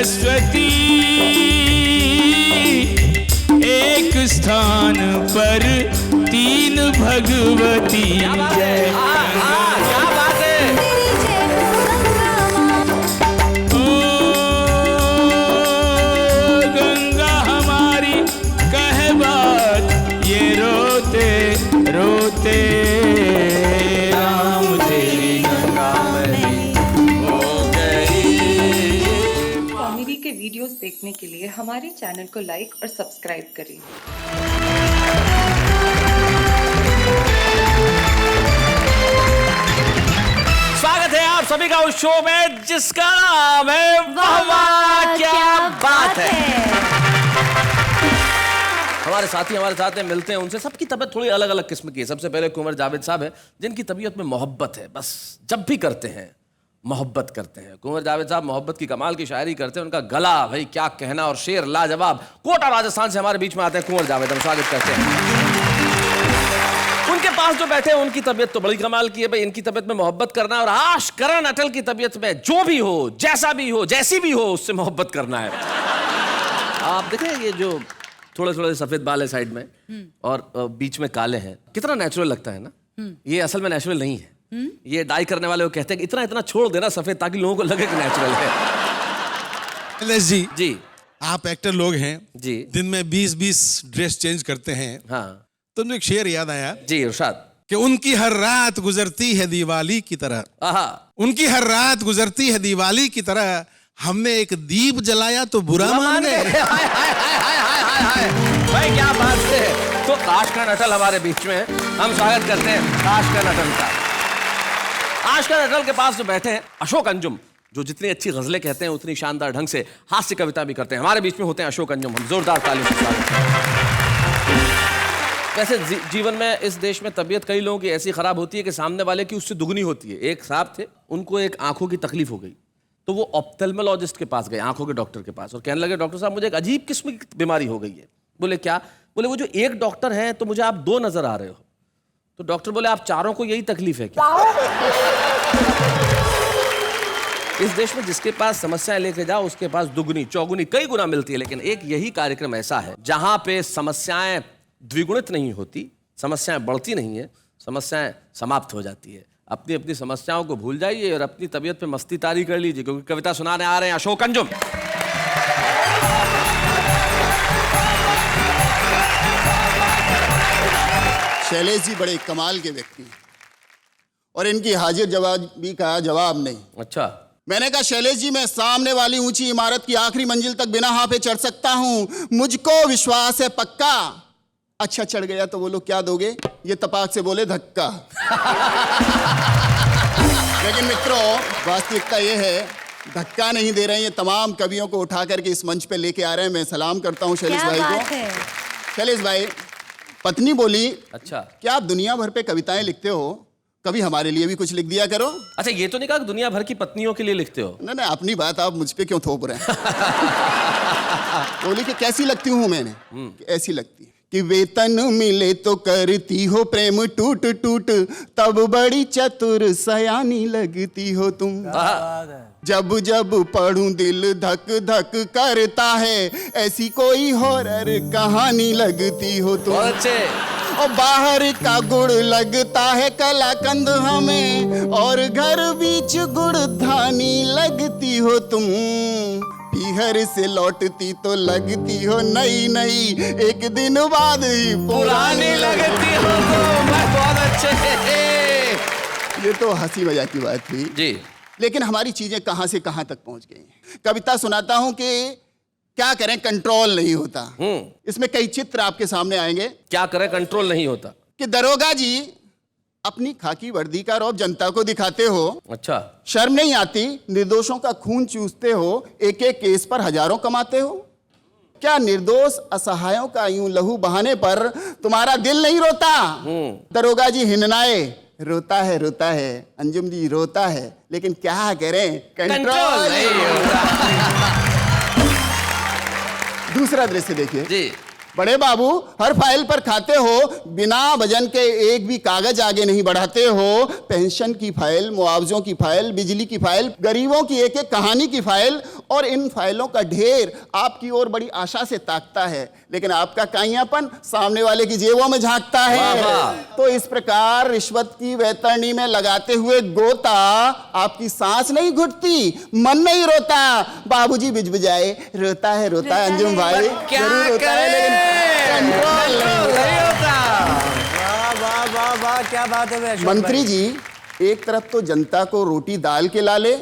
सरस्वती एक स्थान पर तीन भगवती। जय क्या बात है। ओ गंगा हमारी कहे बात, ये रोते रोते राम तेरी गंगा मैली हो गई। कॉमेडी के वीडियोस देखने के लिए हमारे चैनल को लाइक और सब्सक्राइब करें। स्वागत है आप सभी का उस शो में जिसका नाम है वाह वाह क्या बात है। हमारे साथी हमारे साथ हैं, मिलते हैं उनसे। सबकी तबीयत थोड़ी अलग अलग किस्म की है। सबसे पहले कुंवर जावेद साहब है, जिनकी तबीयत में मोहब्बत है। बस जब भी करते हैं मोहब्बत करते हैं। कुंवर जावेद साहब मोहब्बत की कमाल की शायरी करते हैं। उनका गला भाई क्या कहना, और शेर लाजवाब। कोटा राजस्थान से हमारे बीच में आते हैं कुंवर जावेद, हम स्वागत करते हैं। उनके पास जो बैठे हैं उनकी तबीयत तो बड़ी कमाल की है भाई। इनकी तबीयत में मोहब्बत करना, और आश करण अटल की तबीयत में जो भी हो, जैसा भी हो, जैसी भी हो, उससे मोहब्बत करना है। आप देखें ये जो थोड़े थोड़े सफेद बाल है साइड में और बीच में काले हैं, कितना नेचुरल लगता है ना। ये असल में नेचुरल नहीं है। ये डाई करने वाले वो कहते हैं कि इतना इतना छोड़ देना सफेद, ताकि लोगों को लगे कि नेचुरल है। शैलेश जी, जी आप एक्टर लोग हैं जी, दिन में 20-20 ड्रेस चेंज करते हैं। हाँ तो मुझे एक शेर याद आया जी इरशाद। कि उनकी हर रात गुजरती है दिवाली की तरह, आहा उनकी हर रात गुजरती है दिवाली की तरह, हमने एक दीप जलाया तो बुरा मान गए। हाय हाय हाय हाय हाय हाय भाई क्या बात है। तो आशकरण अटल हमारे बीच में है, हम स्वागत करते हैं आशकरण अटल का। आशकरण अटल के पास जो बैठे हैं अशोक अंजुम, जो जितनी अच्छी गजलें कहते हैं उतनी शानदार ढंग से हास्य कविता भी करते हैं। हमारे बीच में होते हैं अशोक अंजुम, हम जोरदार तालियों से स्वागत करते हैं। वैसे जीवन में इस देश में तबीयत कई लोगों की ऐसी खराब होती है कि सामने वाले की उससे दुगनी होती है। एक साहब थे, उनको एक आंखों की तकलीफ हो गई, तो वो ऑप्थेल्मोलॉजिस्ट के पास गए, आंखों के डॉक्टर के पास, और कहने लगे डॉक्टर साहब मुझे एक अजीब किस्म की बीमारी हो गई है। बोले क्या? बोले वो जो एक डॉक्टर हैं तो मुझे आप दो नजर आ रहे हो। तो डॉक्टर बोले आप चारों को यही तकलीफ है क्या? इस देश में जिसके पास समस्याएं लेके जाओ उसके पास दुगनी चौगुनी कई गुना मिलती है, लेकिन एक यही कार्यक्रम ऐसा है जहां पे समस्याएं द्विगुणित नहीं होती, समस्याएं बढ़ती नहीं है, समस्याएं समाप्त हो जाती है। अपनी अपनी समस्याओं को भूल जाइए और अपनी तबीयत पे मस्ती तारी कर लीजिए, क्योंकि कविता सुनाने आ रहे हैं अशोक अंजुम। शैलेश जी बड़े कमाल के व्यक्ति हैं और इनकी हाजिर जवाबी का जवाब नहीं। अच्छा, मैंने कहा शैलेश जी मैं सामने वाली ऊंची इमारत की आखिरी मंजिल तक बिना हाफे चढ़ सकता हूं, मुझको विश्वास है पक्का। अच्छा चढ़ गया तो बोलो क्या दोगे? ये तपाक से बोले धक्का। लेकिन मित्रों वास्तविकता ये है धक्का नहीं दे रहे हैं, ये तमाम कवियों को उठा करके इस मंच पे लेके आ रहे हैं। मैं सलाम करता हूं शैलेश भाई को। शैलेश भाई, पत्नी बोली अच्छा क्या आप दुनिया भर पे कविताएं लिखते हो, कभी हमारे लिए भी कुछ लिख दिया करो। अच्छा, ये तो नहीं कहा कि दुनिया भर की पत्नियों के लिए लिखते हो। नहीं, अपनी बात आप मुझ पे क्यों थोप रहे हैं? बोली कि कैसी लगती हूं मैंने? ऐसी लगती कि वेतन मिले तो करती हो प्रेम टूट टूट, तब बड़ी चतुर सयानी लगती हो तुम। जब जब पढ़ूं दिल धक धक करता है, ऐसी कोई हॉरर कहानी लगती हो तुम। अच्छे और बाहर का गुड़ लगता है कलाकंद हमें, और घर बीच गुड़ धानी लगती हो तुम। पीहर से लौटती तो लगती हो नई नई, एक दिन बाद ही पुरानी लगती हो तुम। बहुत अच्छे। ये तो हंसी मजाक की बात थी जी, लेकिन हमारी चीजें कहां से कहां तक पहुंच गई हैं। कविता सुनाता हूं कि क्या करें, कंट्रोल नहीं होता। इसमें कई चित्र आपके सामने आएंगे। क्या करें, कंट्रोल नहीं होता। कि दरोगा जी अपनी खाकी वर्दी का रौब जनता को दिखाते हो। अच्छा, शर्म नहीं आती, निर्दोषों का खून चूसते हो, एक एक केस पर हजारों कमाते हो। क्या निर्दोष असहायों का यूं लहू बहाने पर तुम्हारा दिल नहीं रोता? दरोगा जी हिननाए, रोता है अंजुम जी रोता है, लेकिन क्या करें, कंट्रोल नहीं होता। दूसरा दृश्य देखिए जी, बड़े बाबू हर फाइल पर खाते हो, बिना वजन के एक भी कागज आगे नहीं बढ़ाते हो। पेंशन की फाइल, मुआवजों की फाइल, बिजली की फाइल, गरीबों की एक एक कहानी की फाइल, और इन फाइलों का ढेर आपकी ओर बड़ी आशा से ताकता है, लेकिन आपका काइयापन सामने वाले की जेबों में झांकता है। तो इस प्रकार रिश्वत की वैतरणी में लगाते हुए गोता आपकी सांस नहीं घुटती, मन नहीं रोता। बाबूजी बिजबिजाए, रोता है अंजुम भाई, जरूर रोता है, लेकिन कंट्रोल नहीं होता। वाह वाह वाह, क्या बात है अशोक मंत्री भाई। जी, एक तरफ तो जनता को रोटी दाल के लाले,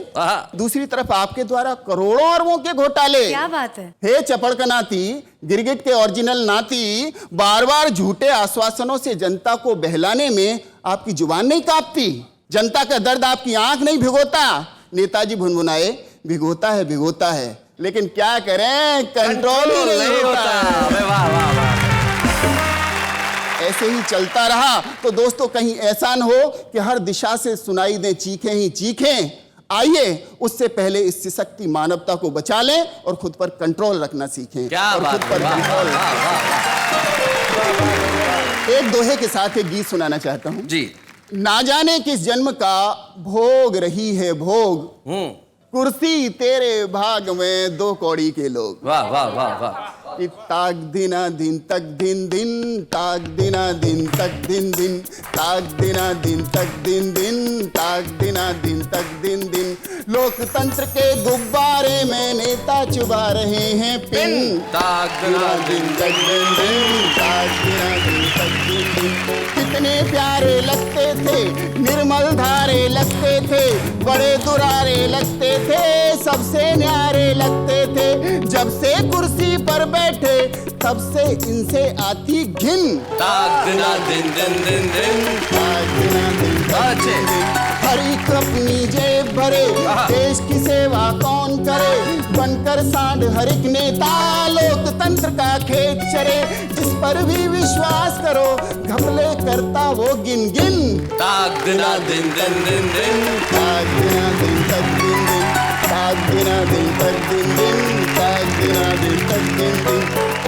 दूसरी तरफ आपके द्वारा करोड़ों अरबों के घोटाले। क्या बात है। हे चपड़ का नाती, गिरगिट के ओरिजिनल नाती, बार बार झूठे आश्वासनों से जनता को बहलाने में आपकी जुबान नहीं कांपती, जनता का दर्द आपकी आंख नहीं भिगोता। नेताजी भुनभुनाए, भिगोता है, लेकिन क्या करें, कंट्रोल ही नहीं होता। ऐसे ही चलता रहा तो दोस्तों कहीं ऐसा न हो कि हर दिशा से सुनाई दे चीखें ही चीखें। आइए उससे पहले इस सशक्ति मानवता को बचा लें और खुद पर कंट्रोल रखना सीखें। और खुद पर कंट्रोल। एक दोहे के साथ एक गीत सुनाना चाहता हूं जी। ना जाने किस जन्म का भोग रही है भोग, कुर्सी तेरे भाग में 2 कौड़ी के लोग। वाह वाह वाह वाह। कि ताक दिना दिन तक दिन दिन, ताक दिना दिन तक दिन दिन, ताक दिना दिन तक दिन दिन, ताक दिना दिन तक दिन दिन। लोकतंत्र के गुब्बारे में नेता चुबा रहे हैं पिन, ताक दिना दिन तक दिन दिन, ताक दिना दिन तक दिन दिन। कितने प्यारे लगते थे, निर्मल धारे लगते थे, बड़े दुरारे लगते थे, सबसे न्यारे लगते थे। जब से कुर्सी पर बैठे तब से इनसे आती घिन, ताक दिना दिन दिन दिन दिन, ताक दिना दिन तक दिन दिन। हर एक अपनी जेब भरे, देश की सेवा कौन करे, बनकर सांड हर एक नेता लोकतंत्र का खेत चरे। जिस पर भी विश्वास करो घपले करता वो गिन गिन, ताक दिना दिन दिन दिन दिन, ताक दिना दिन तक दिन दिन, ताक दिना दिन तक दिन दिन, ताक दिना दिन तक दिन दिन।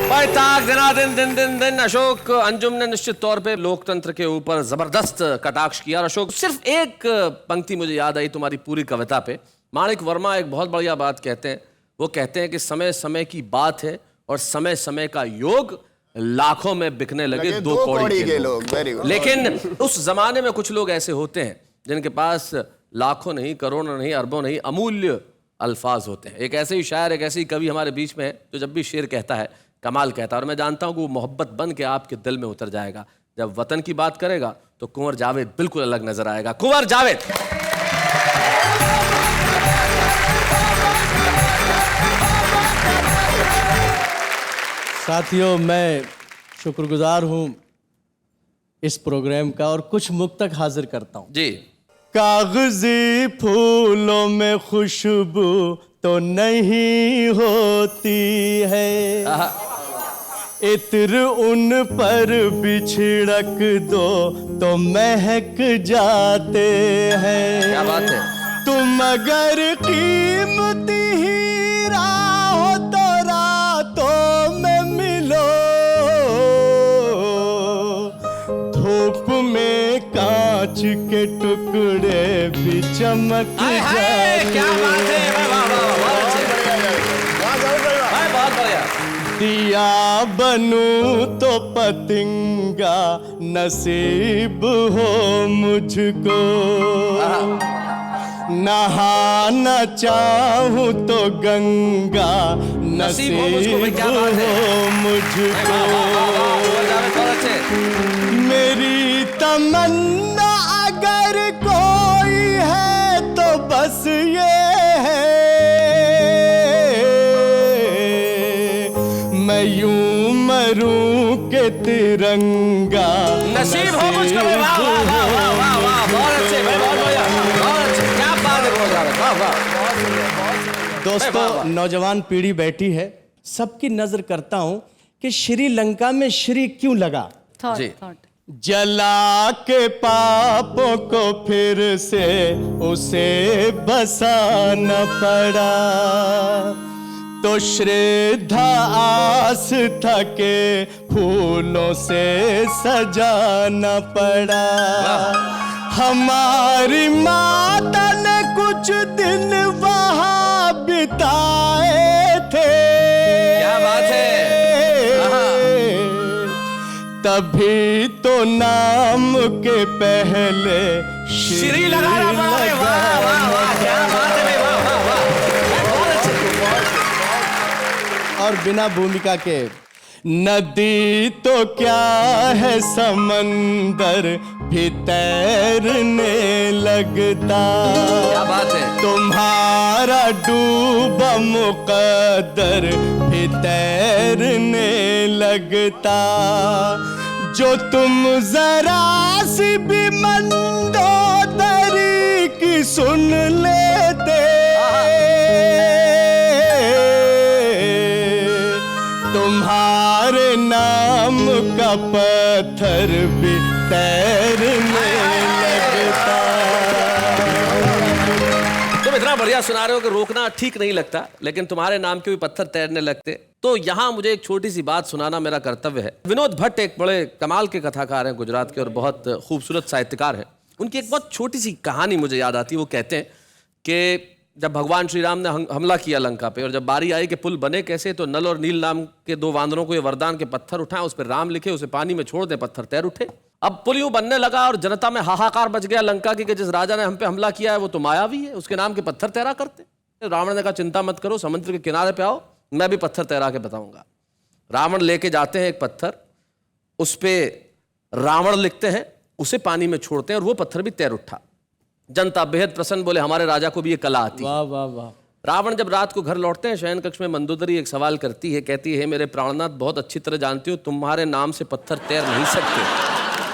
भाई ताक दिना दिन दिन दिन दिन। अशोक, अंजुम ने निश्चित तौर पे लोकतंत्र के ऊपर जबरदस्त कटाक्ष किया। और अशोक, सिर्फ एक पंक्ति मुझे याद आई तुम्हारी पूरी कविता पे। माणिक वर्मा एक बहुत बढ़िया बात कहते हैं, वो कहते हैं कि समय समय की बात है और समय समय का योग, लाखों में बिकने लगे 2 कौड़ी के लोग। लेकिन उस जमाने में कुछ लोग ऐसे होते हैं जिनके पास लाखों नहीं, करोड़ों नहीं, अरबों नहीं, अमूल्य अल्फाज होते हैं। एक ऐसे ही शायर, एक ऐसे ही कवि हमारे बीच में है जो जब भी शेर कहता है कमाल कहता है। और मैं जानता हूं कि वो मोहब्बत बन के आपके दिल में उतर जाएगा। जब वतन की बात करेगा तो कुंवर जावेद बिल्कुल अलग नजर आएगा। कुंवर जावेद। साथियों, मैं शुक्रगुजार हूं इस प्रोग्राम का और कुछ मुक्तक हाजिर करता हूं जी। कागजी फूलों में खुशबू तो नहीं होती है, इत्र उन पर बिछड़क दो तो महक जाते हैं। क्या बात है। तुम अगर कीमती हीरा हो तो रातों में मिलो, धूप में कांच के टुकड़े भी चमक जाते। क्या बात है। दिया बनूं तो पतंगा नसीब हो मुझको, नहाना चाहूं तो गंगा नसीब हो मुझको। मेरी तमन्ना अगर कोई है तो बस ये है, मैं यूं मरूं के तिरंगा नसीब हो मुझको। वाह वाह वाह वाह वाह वाह, बहुत अच्छे भाई, बहुत बढ़िया, बहुत अच्छे। क्या बात है। वाह वाह। दोस्तों, नौजवान पीढ़ी बैठी है, सबकी नजर करता हूं कि श्रीलंका में श्री क्यों लगा। जी। जला के पापों को फिर से उसे बसाना पड़ा, तो श्रद्धा आस्था के फूलों से सजाना पड़ा। हमारी माता ने कुछ दिन वहां बिताए, तभी तो नाम के पहले श्री लगाना पड़ा रे, वाह वाह वाह, क्या बात है भाई, वाह वाह वाह, बहुत अच्छे। और बिना भूमिका के नदी तो क्या है समंदर भी तैरने लगता। क्या बात है। तुम्हारा डूबा मुकद्दर भी तैरने लगता। जो तुम जरा सी भी मंदोदरी की सुन लेते, तुम्हारे नाम का पत्थर भी तैरने लगता। तुम इतना बढ़िया सुना रहे हो कि रोकना ठीक नहीं लगता, लेकिन तुम्हारे नाम के भी पत्थर तैरने लगते। तो यहाँ मुझे एक छोटी सी बात सुनाना मेरा कर्तव्य है। विनोद भट्ट एक बड़े कमाल के कथाकार हैं गुजरात के और बहुत खूबसूरत साहित्यकार हैं। उनकी एक बहुत छोटी सी कहानी मुझे याद आती है। वो कहते हैं कि जब भगवान श्री राम ने हमला किया लंका पे और जब बारी आई कि पुल बने कैसे, तो नल और नील नाम के दो वानरों को ये वरदान के पत्थर उठाएं, उस पर राम लिखे, उसे पानी में छोड़ दे, पत्थर तैर उठे। अब पुल यूं बनने लगा और जनता में हाहाकार मच गया लंका की कि जिस राजा ने हम पे हमला किया है वो तो मायावी है, उसके नाम के पत्थर तैरा करते। रावण ने कहा चिंता मत करो, समुद्र के किनारे पे आओ, मैं भी पत्थर तैरा के बताऊंगा। रावण लेके जाते हैं एक पत्थर, उस पर रावण लिखते हैं, उसे पानी में छोड़ते हैं और वो पत्थर भी तैर उठा। जनता बेहद प्रसन्न, बोले हमारे राजा को भी ये कला आती है। वाह वाह वाह। रावण जब रात को घर लौटते हैं, शयन कक्ष में मंदोदरी एक सवाल करती है, कहती है मेरे प्राणनाथ बहुत अच्छी तरह जानती हो तुम्हारे नाम से पत्थर तैर नहीं सकते,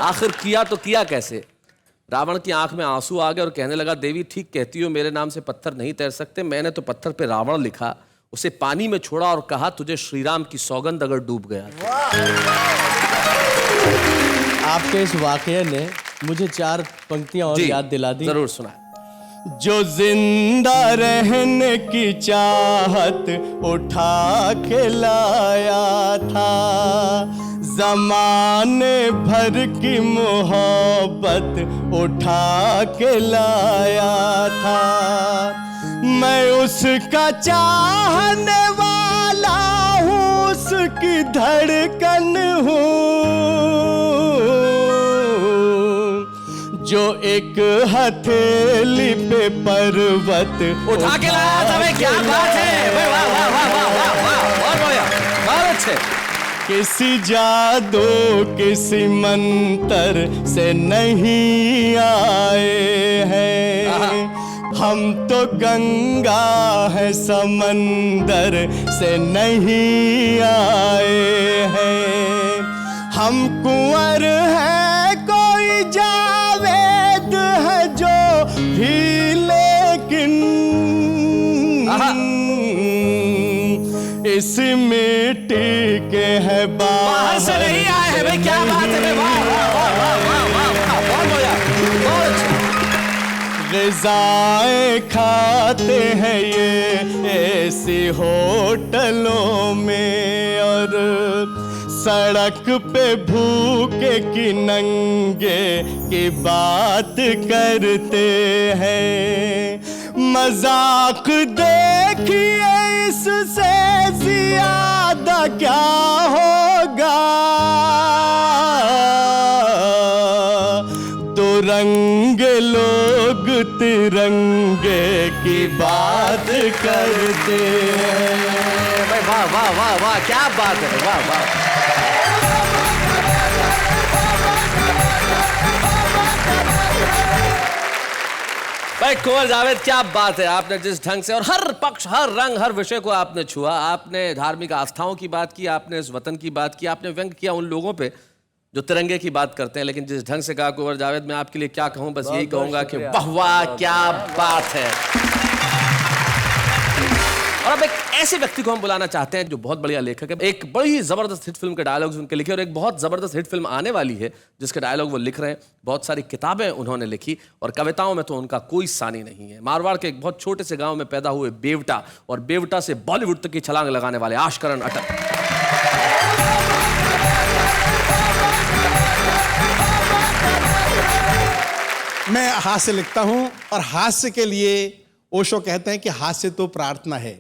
आखिर किया तो किया कैसे। रावण की आंख में आंसू आ गए और कहने लगा देवी ठीक कहती हो, मेरे नाम से पत्थर नहीं तैर सकते, मैंने तो पत्थर पे रावण लिखा, उसे पानी में छोड़ा और कहा तुझे श्रीराम की सौगंध अगर डूब गया। आपके इस वाकये ने मुझे 4 पंक्तियां और याद दिला दी। जरूर सुना। जो जिंदा रहने की चाहत उठा के लाया था, जमाने भर की मोहब्बत उठा के लाया था, मैं उसका चाहने वाला हूँ, उसकी धड़कन हूँ, जो एक हथेली पे पर्वत उठा के लाया था। भाई क्या बात है, वाह वाह वाह वाह वाह वाह, बहुत बढ़िया, बहुत अच्छे। किसी जादू किसी मंत्र से नहीं आए हैं, हम तो गंगा है समंदर से नहीं आए हैं, हम कुंवर हैं कोई जावेद है जो भी, लेकिन इस मिट्टी के है बाहर से नहीं आए हैं। भाई क्या बात है, वाह वाह वाह वाह वाह वाह, बहुत बढ़िया, बहुत अच्छे। ग़िज़ाएं खाते हैं ये ऐसी होटलों में, और सड़क पे भूखे की नंगे की बात करते हैं, मजाक देखिए इससे ज्यादा क्या होगा, दो रंग लोग तिरंगे की बात करते हैं। भाई वाह वाह वाह वाह, क्या बात है, वाह वाह। भाई कुंवर जावेद क्या बात है, आपने जिस ढंग से और हर पक्ष हर रंग हर विषय को आपने छुआ, आपने धार्मिक आस्थाओं की बात की, आपने इस वतन की बात की, आपने व्यंग किया उन लोगों पे जो तिरंगे की बात करते हैं, लेकिन जिस ढंग से कहा कुंवर जावेद, मैं आपके लिए क्या कहूं, बस यही कहूंगा कि वाह वाह क्या बात है। और अब एक ऐसे व्यक्ति को हम बुलाना चाहते हैं जो बहुत बढ़िया लेखक है, एक बड़ी जबरदस्त हिट फिल्म के डायलॉग्स उनके लिखे और एक बहुत जबरदस्त हिट फिल्म आने वाली है जिसके डायलॉग वो लिख रहे हैं, बहुत सारी किताबें उन्होंने लिखी और कविताओं में तो उनका कोई सानी नहीं है। मारवाड़ के एक बहुत छोटे से गांव में पैदा हुए बेवटा और बेवटा से बॉलीवुड तक की छलांग लगाने वाले आशकरण अटक। मैं हास्य लिखता हूं और हास्य के लिए ओशो कहते हैं कि हास्य तो प्रार्थना है।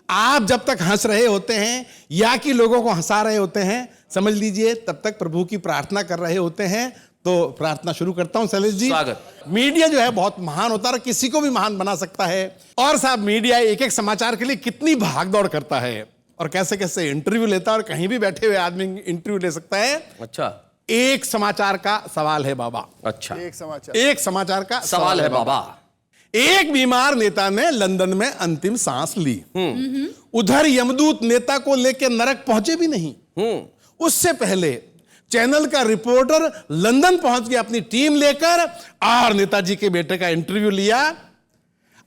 आप जब तक हंस रहे होते हैं या कि लोगों को हंसा रहे होते हैं समझ लीजिए तब तक प्रभु की प्रार्थना कर रहे होते हैं। तो प्रार्थना शुरू करता हूं शैलेश जी। स्वागत। मीडिया जो है बहुत महान होता है और किसी को भी महान बना सकता है। और साहब मीडिया एक एक समाचार के लिए कितनी भागदौड़ करता है और कैसे कैसे इंटरव्यू लेता है और कहीं भी बैठे हुए आदमी इंटरव्यू ले सकता है। अच्छा, एक समाचार का सवाल है बाबा। अच्छा, एक समाचार का सवाल है बाबा। एक बीमार नेता ने लंदन में अंतिम सांस ली। उधर यमदूत नेता को लेकर नरक पहुंचे भी नहीं। उससे पहले चैनल का रिपोर्टर लंदन पहुंच गया अपनी टीम लेकर और नेताजी के बेटे का इंटरव्यू लिया।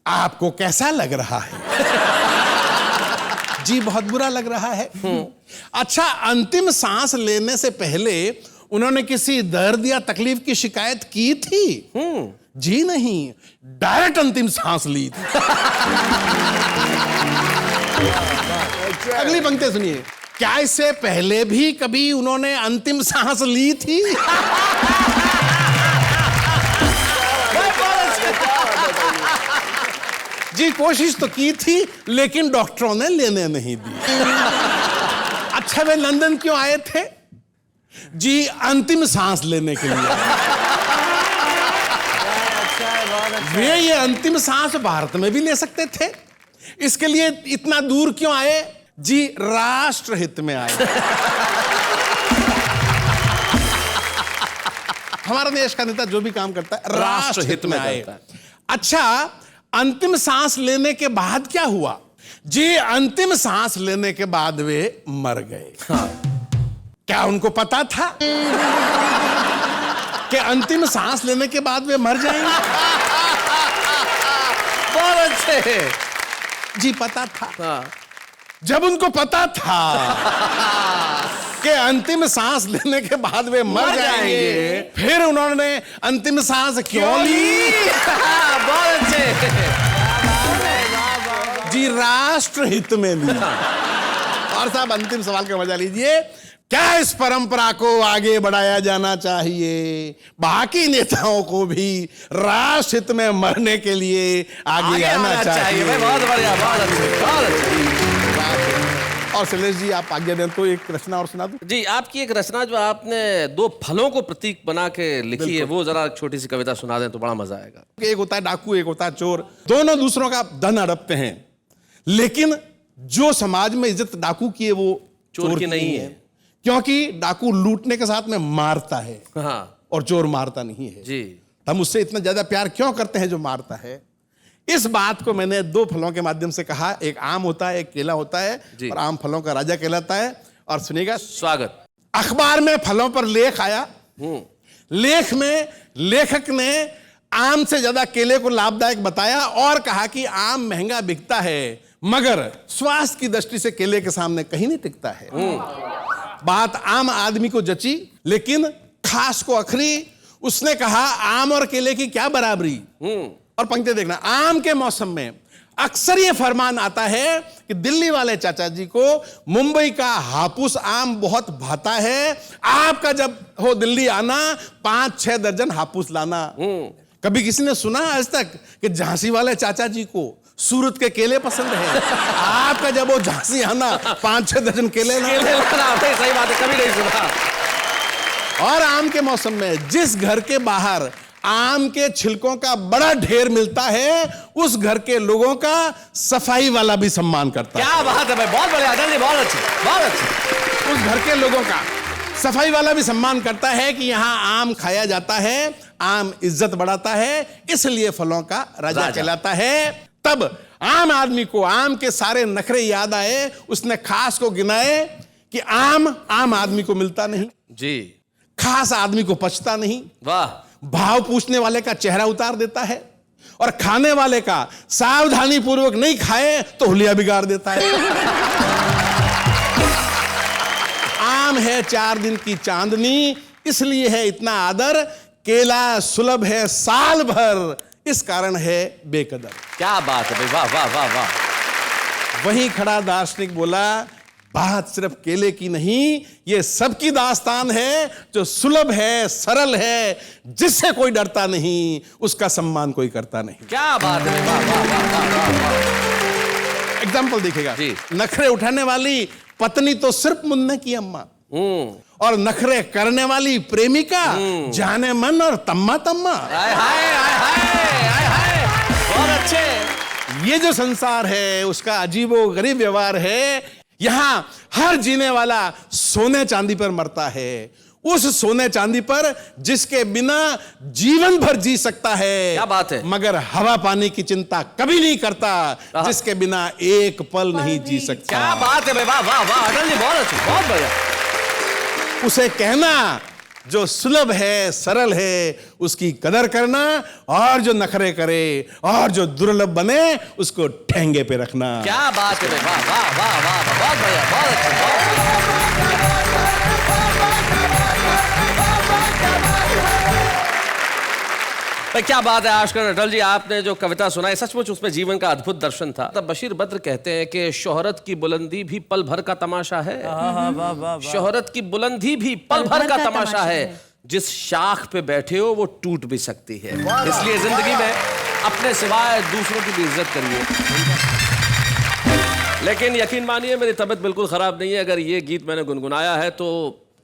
आपको कैसा लग रहा है? जी बहुत बुरा लग रहा है। अच्छा, अंतिम सांस लेने से पहले उन्होंने किसी दर्द या तकलीफ की शिकायत की थी? जी नहीं, डायरेक्ट अंतिम सांस ली थी। अगली पंक्ति सुनिए। क्या इससे पहले भी कभी उन्होंने अंतिम सांस ली थी? जी कोशिश तो की थी लेकिन डॉक्टरों ने लेने नहीं दी। अच्छा, वे लंदन क्यों आए थे? जी अंतिम सांस लेने के लिए। वे ये अंतिम सांस भारत में भी ले सकते थे, इसके लिए इतना दूर क्यों आए? जी राष्ट्र हित में आए। हमारा देश का नेता जो भी काम करता है राष्ट्र हित में आए। अच्छा, अंतिम सांस लेने के बाद क्या हुआ? जी अंतिम सांस लेने के बाद वे मर गए। क्या उनको पता था कि अंतिम सांस लेने के बाद वे मर जाएंगे? बहुत अच्छे। जी पता था। जब उनको पता था कि अंतिम सांस लेने के बाद वे मर जाएंगे, फिर उन्होंने अंतिम सांस क्यों ली? बहुत अच्छे। जी राष्ट्र हित में ली। और साहब अंतिम सवाल का मजा लीजिए। क्या इस परंपरा को आगे बढ़ाया जाना चाहिए? बाकी नेताओं को भी राष्ट्र हित में मरने के लिए आगे आना चाहिए। बहुत बढ़िया, बहुत अच्छे, बहुत अच्छे। और शैलेश जी आप आज्ञा दें तो एक रचना और सुना दूं? जी, आपकी एक रचना जो आपने दो फलों को प्रतीक बना के लिखी है, वो जरा छोटी सी कविता सुना दें तो बड़ा मजा आएगा। एक होता है डाकू, एक होता है चोर। दोनों दूसरों का धन हड़पते हैं, लेकिन जो समाज में इज्जत डाकू की है वो चोर की नहीं है, क्योंकि डाकू लूटने के साथ में मारता है। हाँ, और चोर मारता नहीं है। जी, हम उससे इतना ज्यादा प्यार क्यों करते हैं जो मारता है? इस बात को मैंने दो फलों के माध्यम से कहा। एक आम होता है, एक केला होता है, और आम फलों का राजा कहलाता है। और सुनिएगा। स्वागत। अखबार में फलों पर लेख आया। लेख में लेखक ने आम से ज्यादा केले को लाभदायक बताया और कहा कि आम महंगा बिकता है मगर स्वास्थ्य की दृष्टि से केले के सामने कहीं नहीं टिकता है। बात आम आदमी को जची, लेकिन खास को अखरी। उसने कहा आम और केले की क्या बराबरी। और पंक्ति देखना। आम के मौसम में अक्सर ये फरमान आता है कि दिल्ली वाले चाचा जी को मुंबई का हापुस आम बहुत भाता है। आपका जब हो दिल्ली आना 5-6 दर्जन हापुस लाना। कभी किसी ने सुना आज तक कि झांसी वाले चाचा जी को सूरत के केले पसंद है? आपका जब वो झांसी आना 5-6 दर्जन केले लाना। सही बात है, कभी नहीं सुना। और आम के मौसम में जिस घर के बाहर आम के छिलकों का बड़ा ढेर मिलता है, उस घर के लोगों का सफाई वाला भी सम्मान करता है। क्या बात है भाई, बहुत बढ़िया, बहुत अच्छे, बहुत अच्छे। उस घर के लोगों का सफाई वाला भी सम्मान करता है कि यहाँ आम खाया जाता है, आम इज्जत बढ़ाता है, इसलिए फलों का राजा कहलाता है। तब आम आदमी को आम के सारे नखरे याद आए। उसने खास को गिनाए कि आम आदमी को मिलता नहीं जी, खास आदमी को पचता नहीं। वाह। भाव पूछने वाले का चेहरा उतार देता है और खाने वाले का सावधानी पूर्वक नहीं खाए तो हुलिया बिगाड़ देता है। आम है 4 दिन की चांदनी, इसलिए है इतना आदर। केला सुलभ है साल भर, इस कारण है बेकदर। क्या बात है भाई, वाह वाह वाह वाह। वहीं खड़ा दार्शनिक बोला बात सिर्फ केले की नहीं, ये सबकी दास्तान है जो सुलभ है, सरल है, जिससे कोई डरता नहीं, उसका सम्मान कोई करता नहीं। क्या बात है, वाह वाह वाह वाह वाह। एग्जाम्पल देखिएगा। जी। नखरे उठाने वाली पत्नी तो सिर्फ मुन्ने की अम्मा, और नखरे करने वाली प्रेमिका जाने मन और तम्मा तम्मा। हाय हाय हाय हाय हाय हाय, बहुत अच्छे। ये जो संसार है उसका अजीबो गरीब व्यवहार है। यहां हर जीने वाला सोने चांदी पर मरता है, उस सोने चांदी पर जिसके बिना जीवन भर जी सकता है। क्या बात है। मगर हवा पानी की चिंता कभी नहीं करता, जिसके बिना एक पल नहीं जी सकता। क्या बात है भाई, वाह वाह वाह अटल जी, बहुत अच्छे, बहुत बढ़िया। उसे कहना जो सुलभ है, सरल है, उसकी कदर करना, और जो नखरे करे और जो दुर्लभ बने उसको ठेंगे पे रखना। क्या बात है भाई, वाह वाह वाह वाह, बहुत बढ़िया, बहुत अच्छे, बहुत बढ़िया। भाई क्या बात है आशकर अटल जी, आपने जो कविता सुनाई सचमुच उसमें जीवन का अद्भुत दर्शन था। तब बशीर बद्र कहते हैं कि शोहरत की बुलंदी भी पल भर का तमाशा है। शोहरत की बुलंदी भी पल भर का तमाशा है, जिस शाख पे बैठे हो वो टूट भी सकती है। इसलिए जिंदगी में अपने सिवाय दूसरों की भी इज्जत करिए। लेकिन यकीन मानिए मेरी तबीयत बिल्कुल खराब नहीं है। अगर ये गीत मैंने गुनगुनाया है तो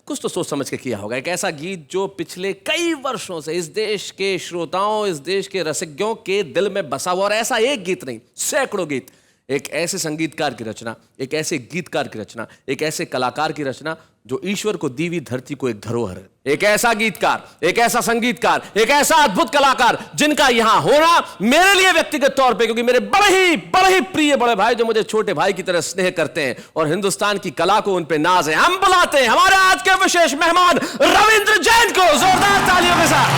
कुछ तो सोच समझ के किया होगा। एक ऐसा गीत जो पिछले कई वर्षों से इस देश के श्रोताओं, इस देश के रसिज्ञों के दिल में बसा हुआ, और ऐसा एक गीत नहीं, सैकड़ों गीत। एक ऐसे संगीतकार की रचना, एक ऐसे गीतकार की रचना, एक ऐसे कलाकार की रचना जो ईश्वर को दी हुई धरती को एक धरोहर है। एक ऐसा गीतकार, एक ऐसा संगीतकार, एक ऐसा अद्भुत कलाकार जिनका यहां होना मेरे लिए व्यक्तिगत तौर पे, क्योंकि मेरे बड़े ही प्रिय बड़े भाई जो मुझे छोटे भाई की तरह स्नेह करते हैं और हिंदुस्तान की कला को उन पे नाज है, हम बुलाते हैं हमारे आज के विशेष मेहमान रविंद्र जैन को जोरदार तालियों के साथ।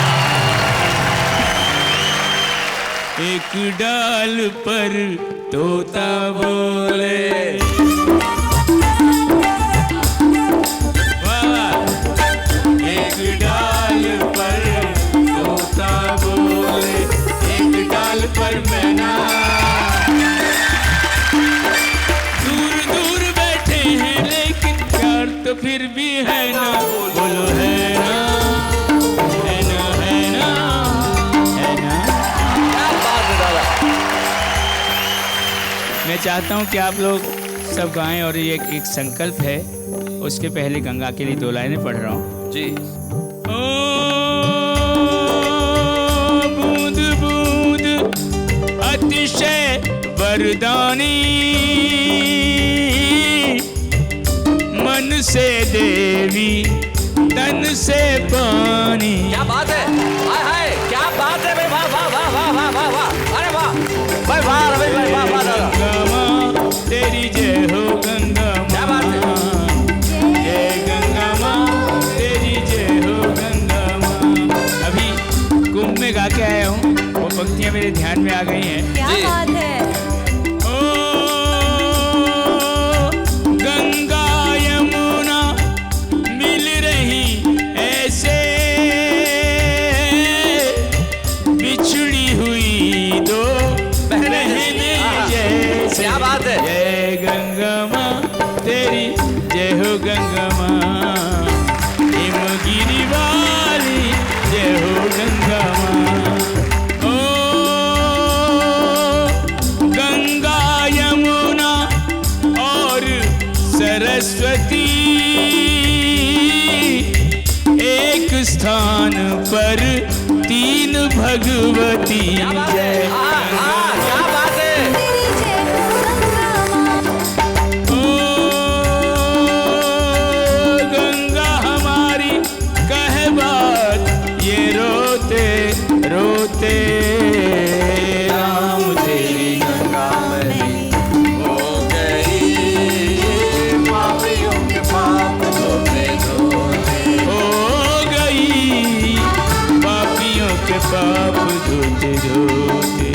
एक डाल पर तोता बोले, वाह, एक डाल पर तोता बोले, एक डाल पर मैना, दूर दूर बैठे हैं लेकिन प्यार तो फिर भी है ना, बोलो है ना, है ना, है ना, है ना। मैं चाहता हूं कि आप लोग सब गाएं और ये एक संकल्प है। उसके पहले गंगा के लिए 2 लाइनें पढ़ रहा हूं जी। ओ बूंद बूंद अतिशय वरदानी, मन से देवी तन से पानी। क्या बात है, हाय हाय, क्या बात है भाई, वाह वाह वाह वाह वाह वाह वाह, अरे वाह भाई, वाह रवि भाई, वाह वाह दादा। गंगा माँ तेरी जय हो, गंगा क्या बात है। जय गंगा माँ तेरी जय हो, गंगा माँ। अभी कुंभ में गा के आया हूँ, वो पंक्तियाँ मेरे ध्यान में आ गई हैं। क्या जी। बात है। ओ गंगा यमुना मिल रही ऐसे, बिछड़ी हुई दो बहनें जैसे। क्या बात है। जय गंगा माँ तेरी जय हो, गंगा माँ हिमगिरी वाली जय हो, गंगा माँ। ओ गंगा यमुना और सरस्वती एक स्थान पर 3 भगवती। क्या बात है, हाँ हाँ, क्या बात है। तेरी जय हो गंगा माँ। ओ गंगा हमारी कहे बात, ये रोते रोते राम तेरी गंगा में हो गई पापियों के पाप धोते धोते। हो गई पापियों के पाप धोते धोते।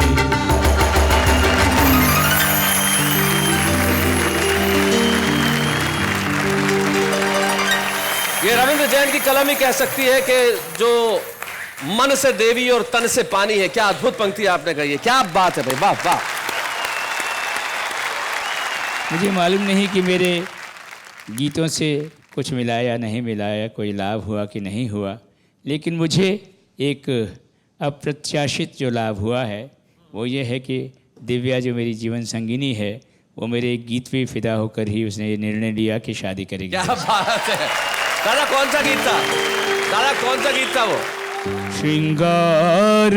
ये रविंद्र जैन की कलम ही कह सकती है कि जो मन से देवी और तन से पानी है। क्या अद्भुत पंक्ति आपने कही है, क्या बात है भाई, वाह वाह। मुझे मालूम नहीं कि मेरे गीतों से कुछ मिला या नहीं मिलाया, कोई लाभ हुआ कि नहीं हुआ, लेकिन मुझे एक अप्रत्याशित जो लाभ हुआ है वो ये है कि दिव्या जो मेरी जीवन संगिनी है वो मेरे एक गीत पे फिदा होकर ही उसने ये निर्णय लिया कि शादी करेगी। क्या बात है दादा, कौन सा गीत था दादा, कौन सा गीत था वो? श्रृंगार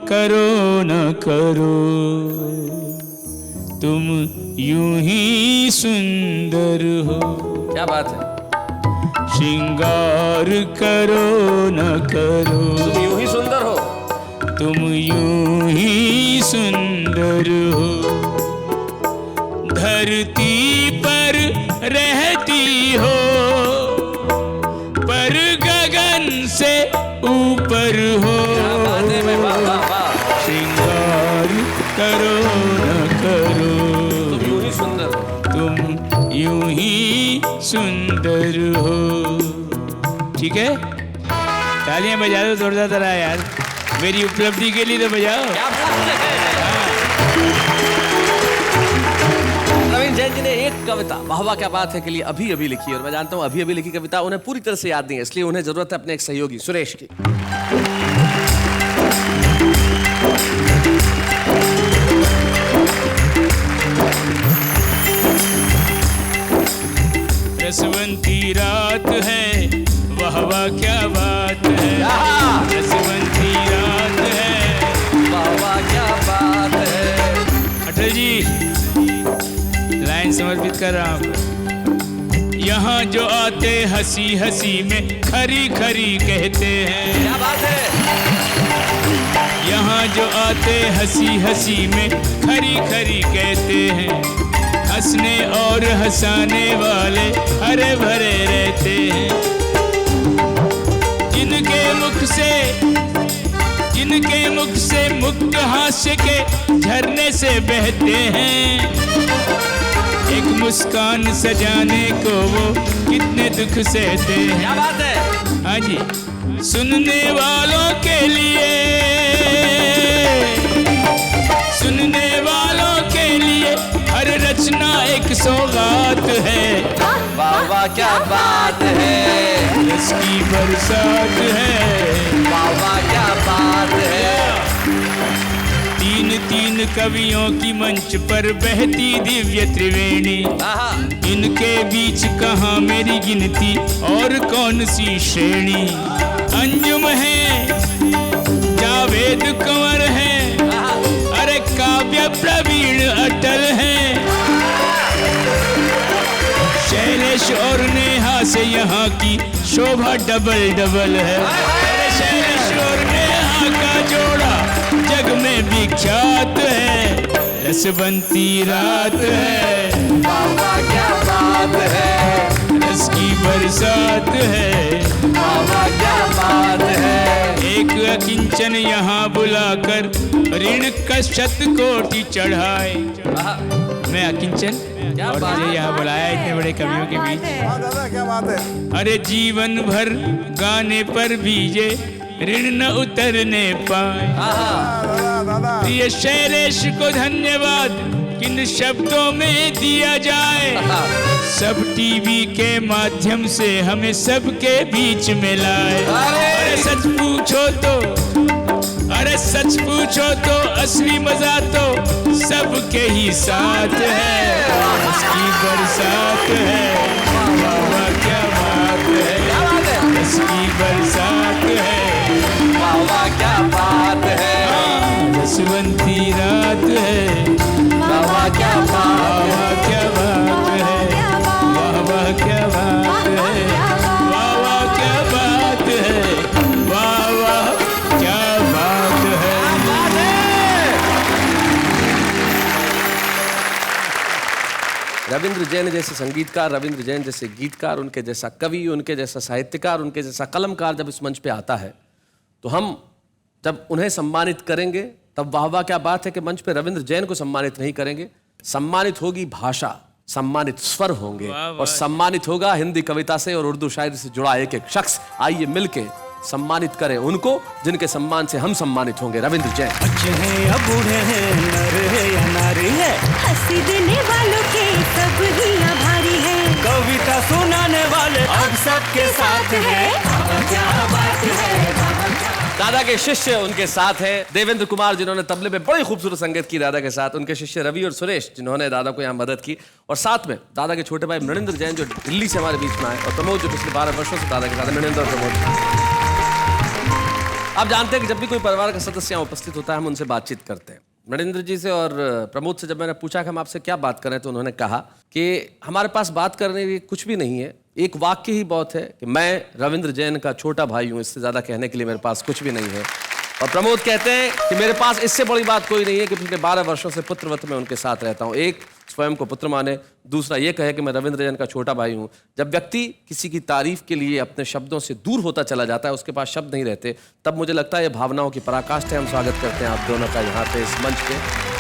करो न करो तुम यूं ही सुंदर हो। क्या बात है, श्रृंगार करो न करो तुम यूं ही सुंदर हो, तुम यूं ही सुंदर हो। धरती पर रहती हो पर गगन से ऊपर हो। श्रृंगार करो न करो तुम यूं ही सुंदर हो। तुम यूं ही सुंदर हो। ठीक है, तालियां बजा दो जोरदार तरह यार, मेरी उपलब्धि के लिए तो बजाओ। क्या बात है। रविंद्र जैन जी ने एक कविता वाह वाह क्या बात है के लिए अभी अभी लिखी, और मैं जानता हूं अभी अभी लिखी कविता उन्हें पूरी तरह से याद नहीं है, इसलिए उन्हें जरूरत है अपने एक सहयोगी सुरेश की। रसवंती रात है वाह वाह क्या बात है। रसवंती रात है वाह वाह क्या बात है। अटल जी लाइन समर्पित कर रहा हूँ। यहाँ जो आते हंसी हंसी में खरी खरी कहते हैं। क्या बात है। यहाँ जो आते हंसी हंसी में खरी खरी कहते हैं। हंसने और हंसाने वाले हरे भरे रहते हैं। जिनके मुख से मुक्त हास्य के झरने से बहते हैं। एक मुस्कान सजाने को वो कितने दुख सहते हैं। क्या बात है। हाँ जी, सुनने वालों के लिए हर रचना एक सौगात है। वाह वाह क्या बात है। रस की बरसात है। वाह वाह क्या बात है। तीन तीन कवियों की मंच पर बहती दिव्य त्रिवेणी। इनके बीच कहाँ मेरी गिनती और कौन सी श्रेणी। अंजुम है, जावेद कंवर है, अरे काव्य प्रवीण अटल है। शैलेश और नेहा से यहाँ की शोभा डबल डबल है। अरे शैलेश और नेहा का जोड़ा जग में विख्यात है। रसवंती रात है। वाह वाह क्या बात है। रस की बरसात है। वाह वाह क्या बात है। एक अकिंचन यहाँ बुलाकर ऋण का शत कोटि चढ़ाए। मैं अकिंचन और मुझे यहाँ बुलाया इतने बड़े कवियों के बीच। दादा क्या बात है। अरे जीवन भर गाने पर भी ये ऋण न उतरने पाए। प्रिय शैलेश को धन्यवाद किन शब्दों में दिया जाए। सब टीवी के माध्यम से हमें सबके बीच में लाए। अरे सच पूछो तो असली मजा तो सबके ही साथ है। उसकी बरसात है। वाह वाह क्या बात है। उसकी बरसात है। वाह वाह क्या बात है। रसवंती रात है। वाह वाह क्या बात वाह वाह क्या बात है। वाह वाह क्या बात है। वाह वाह क्या बात है। वाह वाह क्या बात है। रविंद्र जैन जैसे संगीतकार, रविंद्र जैन जैसे गीतकार, उनके जैसा कवि, उनके जैसा साहित्यकार, उनके जैसा कलमकार जब इस मंच पे आता है तो हम जब उन्हें सम्मानित करेंगे तब वाह वाह क्या बात है कि मंच पे रविंद्र जैन को सम्मानित नहीं करेंगे। सम्मानित होगी भाषा, सम्मानित स्वर होंगे और सम्मानित होगा हिंदी कविता से और उर्दू शायरी से जुड़ा एक एक शख्स। आइए मिलके सम्मानित करें उनको जिनके सम्मान से हम सम्मानित होंगे। रविंद्र जैन। बच्चे हैं या बूढ़े हैं, नर है या नारी है, हंसी देने वालों के सब ही आभारी है। कविता सुनाने वाले अब सबके साथ है। क्या बात है। दादा के शिष्य उनके साथ हैं देवेंद्र कुमार, जिन्होंने तबले पे बड़ी खूबसूरत संगीत की दादा के साथ, उनके शिष्य रवि और सुरेश, जिन्होंने दादा को यहाँ मदद की, और साथ में दादा के छोटे भाई मृणेंद्र जैन, जो दिल्ली से हमारे बीच में आए, और प्रमोद, जो पिछले 12 वर्षों से दादा के साथ। मृणेंद्र और प्रमोद, आप जानते हैं कि जब भी कोई परिवार का सदस्य यहाँ उपस्थित होता है, हम उनसे बातचीत करते हैं। मृणेंद्र जी से और प्रमोद से जब मैंने पूछा कि हम आपसे क्या बात करें, तो उन्होंने कहा कि हमारे पास बात करने के लिए कुछ भी नहीं है, एक वाक्य ही बहुत है कि मैं रविंद्र जैन का छोटा भाई हूँ, इससे ज़्यादा कहने के लिए मेरे पास कुछ भी नहीं है। और प्रमोद कहते हैं कि मेरे पास इससे बड़ी बात कोई नहीं है कि पिछले 12 वर्षों से पुत्रवत में उनके साथ रहता हूँ। एक, स्वयं को पुत्र माने, दूसरा ये कहे कि मैं रविंद्र जैन का छोटा भाई हूँ। जब व्यक्ति किसी की तारीफ के लिए अपने शब्दों से दूर होता चला जाता है, उसके पास शब्द नहीं रहते, तब मुझे लगता है ये भावनाओं की पराकाष्ठा है। हम स्वागत करते हैं आप दोनों का यहाँ पे इस मंच पे।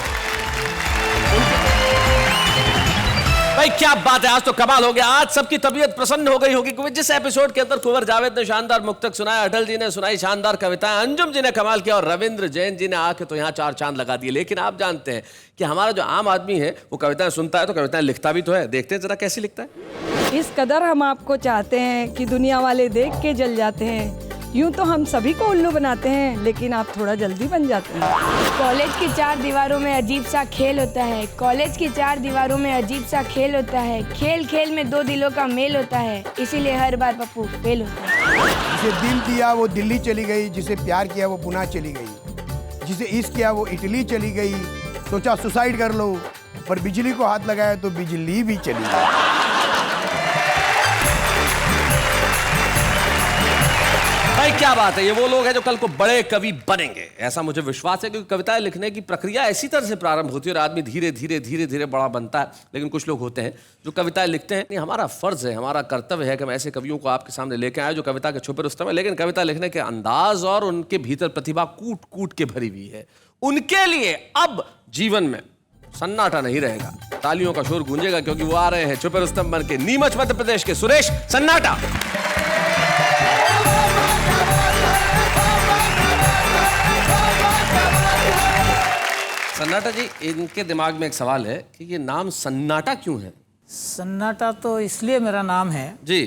भाई क्या बात है, आज तो कमाल हो गया। आज सबकी तबीयत प्रसन्न हो गई होगी, क्योंकि जिस एपिसोड के अंदर कुंवर जावेद ने शानदार मुक्तक सुनाया, अटल जी ने सुनाई शानदार कविताएं, अंजुम जी ने कमाल किया, और रविंद्र जैन जी ने आके तो यहाँ 4 चांद लगा दिए। लेकिन आप जानते हैं कि हमारा जो आम आदमी है वो कविताएं सुनता है तो कविताएं लिखता भी तो है। देखते हैं जरा कैसी लिखता है। इस कदर हम आपको चाहते हैं कि दुनिया वाले देख के जल जाते हैं। यूं तो हम सभी को उल्लू बनाते हैं, लेकिन आप थोड़ा जल्दी बन जाते हैं। कॉलेज की 4 दीवारों में अजीब सा खेल होता है। कॉलेज की 4 दीवारों में अजीब सा खेल होता है। खेल खेल में 2 दिलों का मेल होता है, इसीलिए हर बार पप्पू फेल होता है। जिसे दिल दिया वो दिल्ली चली गई, जिसे प्यार किया वो पुणे चली गई, जिसे इश्क किया वो इटली चली गई। सोचा सुसाइड कर लो, पर बिजली को हाथ लगाया तो बिजली भी चली गई। भाई क्या बात है, ये वो लोग हैं जो कल को बड़े कवि बनेंगे, ऐसा मुझे विश्वास है। क्योंकि कविताएं लिखने की प्रक्रिया ऐसी तरह से प्रारंभ होती है और आदमी धीरे धीरे धीरे धीरे बड़ा बनता है। लेकिन कुछ लोग होते हैं जो कविताएं लिखते हैं। नहीं, हमारा फर्ज है, हमारा कर्तव्य है कि हम ऐसे कवियों को आपके सामने लेके आए जो कविता के छुपे रुस्तम है, लेकिन कविता लिखने के अंदाज और उनके भीतर प्रतिभा कूट कूट के भरी हुई है। उनके लिए अब जीवन में सन्नाटा नहीं रहेगा, तालियों का शोर गूंजेगा, क्योंकि वो आ रहे हैं छुपे रुस्तम बन के, नीमच मध्य प्रदेश के सुरेश सन्नाटा। सन्नाटा जी, इनके दिमाग में एक सवाल है कि ये नाम सन्नाटा क्यों है? सन्नाटा तो इसलिए मेरा नाम है जी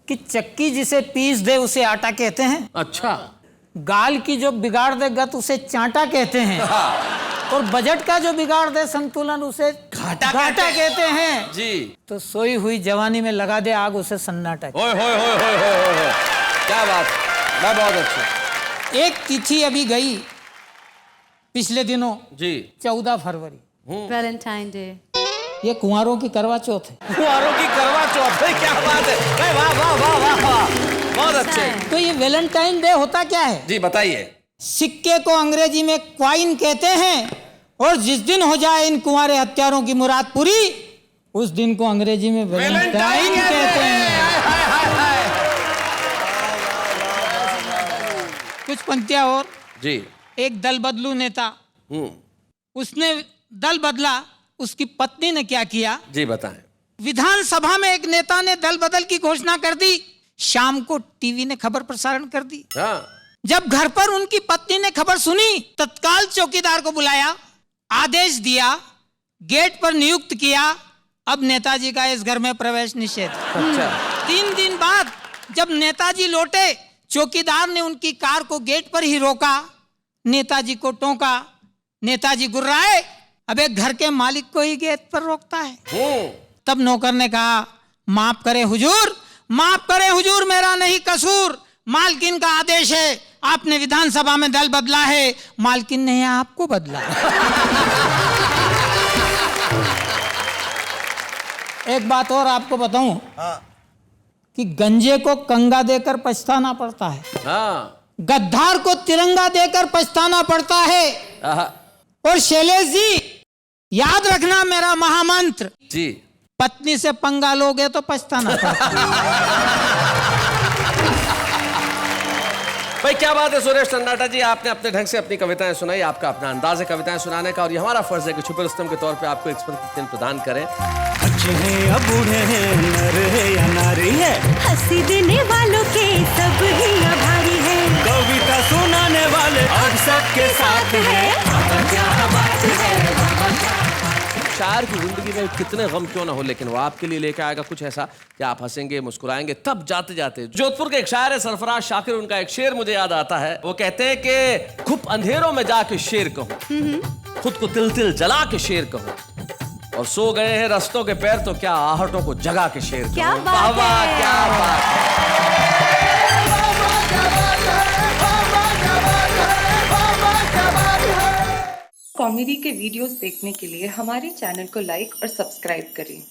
कि चक्की जिसे पीस दे उसे आटा कहते हैं। अच्छा। गाल की जो बिगाड़ दे गत उसे चांटा कहते हैं। और बजट का जो बिगाड़ दे संतुलन उसे घाटा कहते हैं जी। तो सोई हुई जवानी में लगा दे आग उसे सन्नाटा। ओए होए होए होए होए होए, क्या बात, मैं बहुत अच्छा। एक तिथि अभी गई पिछले दिनों जी, 14 फरवरी, वैलेंटाइन डे। ये कुंवारों की करवा चौथ है। कुंवारों की करवा चौथ है, क्या बात है, वाह वाह वाह वाह वाह, बहुत अच्छे। तो ये वैलेंटाइन डे होता क्या है जी, बताइए। सिक्के को अंग्रेजी में क्वाइन कहते हैं, और जिस दिन हो जाए इन कुंवारे हत्यारों की मुराद पूरी, उस दिन को अंग्रेजी में वैलेंटाइन कहते हैं। कुछ पंक्तियां और जी। एक दल बदलू नेता, उसने दल बदला, उसकी पत्नी ने क्या किया जी, बताएं। विधानसभा में एक नेता ने दल बदल की घोषणा कर दी, शाम को टीवी ने खबर प्रसारण कर दी। हाँ। जब घर पर उनकी पत्नी ने खबर सुनी, तत्काल चौकीदार को बुलाया, आदेश दिया, गेट पर नियुक्त किया, अब नेताजी का इस घर में प्रवेश निषेध। अच्छा। 3 दिन बाद जब नेताजी लौटे, चौकीदार ने उनकी कार को गेट पर ही रोका, नेताजी को टोका, नेताजी गुर्राए, अब एक घर के मालिक को ही गेट पर रोकता है। तब नौकर ने कहा, माफ करे हुजूर, माफ करे हुजूर, मेरा नहीं कसूर, मालकिन का आदेश है, आपने विधानसभा में दल बदला है, मालकिन ने आपको बदला। एक बात और आपको बताऊं कि गंजे को कंगा देकर पछताना पड़ता है, हाँ। गद्दार को तिरंगा देकर पछताना पड़ता है। और शैलेश जी, याद रखना मेरा महामंत्र जी, पत्नी से पंगा लोगे तो पछताना पड़ता है। भाई क्या बात है सुरेश सन्नाटा जी, आपने अपने ढंग से अपनी कविताएं सुनाई, आपका अपना अंदाज है कविताएं सुनाने का, और ये हमारा फर्ज है कि छुपे रुस्तम के तौर पे आपको एक्सपीरियंस प्रदान करें। अच्छे हैं या बूढ़े हैं, नर है या नारी है, हंसी देने वालों के सब ही आभारी है, कविता सुनाने वाले अब सबके साथ है। शायर की जिंदगी में कितने गम क्यों ना हो, लेकिन वो आपके लिए लेके आएगा कुछ ऐसा कि आप हंसेंगे, मुस्कुराएंगे। तब जाते जाते जोधपुर के एक शायर है सरफराज शाकिर, उनका एक शेर मुझे याद आता है। वो कहते हैं कि खूब अंधेरों में जाके शेर कहूं, खुद को तिल तिल जला के शेर कहूं, और सो गए हैं रस्तों के पैर तो क्या आहटों को जगा के शेर कहूं। क्या बात है। क्या बात है। कॉमेडी के वीडियोस देखने के लिए हमारे चैनल को लाइक और सब्सक्राइब करें।